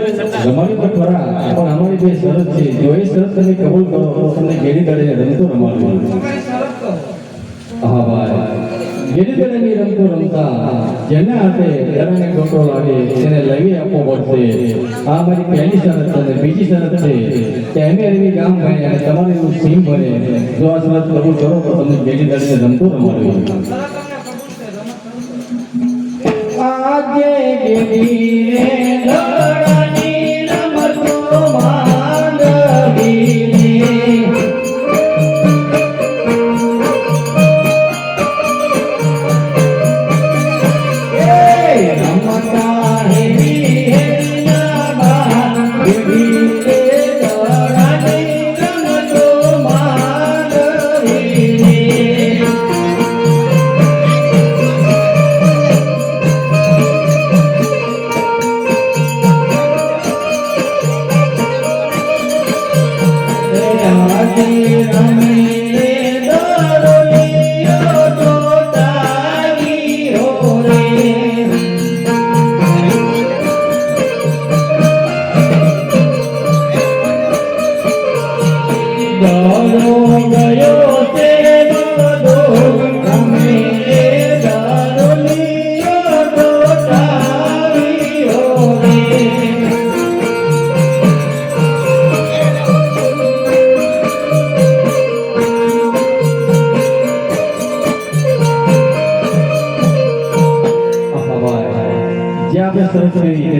રમાડી તો ખરા પણ અમારી જે શરત છે જો એ શરત તમે કબૂલ કરો તો તમને ગેડી દળે રમતો રમાડવું. હા ભાઈ, ગેડી દળેની રમતો રમતા જેને હાથે દડાને ગોટો લાગે તેને લઈ આપવો પડશે. આ મારી પહેલી શરત છે. બીજી શરત છે કે અમે એવી ગામ બને અને તમારે એવું સીમ બને. જો આ શરત કબૂલ કરો તો તમને ગેડી દળે રમતો રમાડવું. આગે ગેડી રે દડાની રમતો માંડવી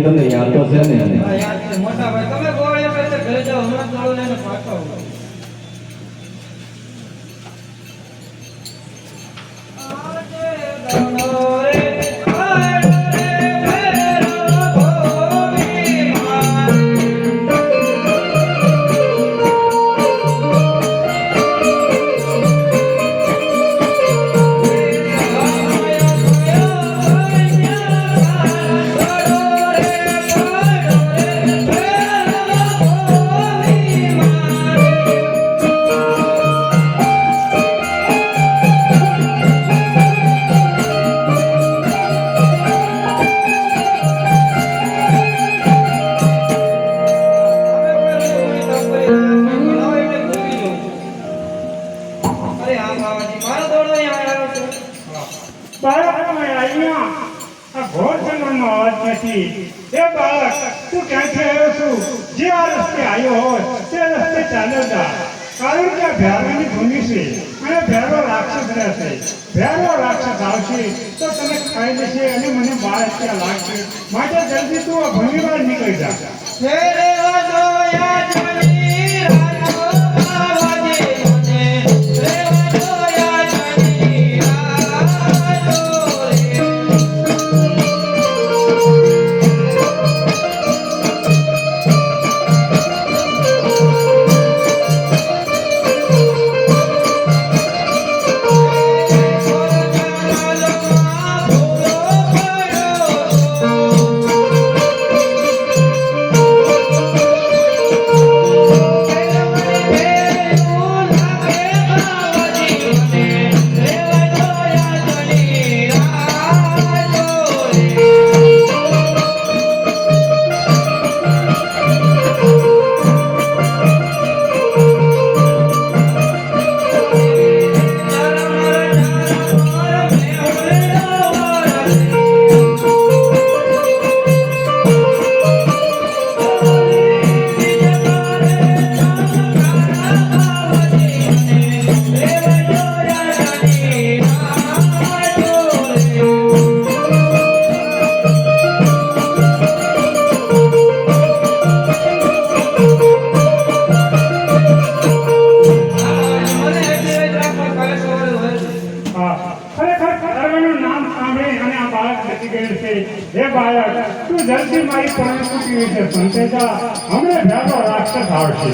તમને યાદ તો છે ને? યાદ છે મોટા ભાઈ. તમે ગોળે પહેલા ઘરે જાઓ, હમણાં દોડો લઈને પાછો આવો. માટે જલ્દી તું ભૂમિ બહાર નીકળી જા. તું જલ્દી મારી પરિસ્થિતિ વિશે સંકેતા હમણે ભેગો રાક્ષસ આવશે.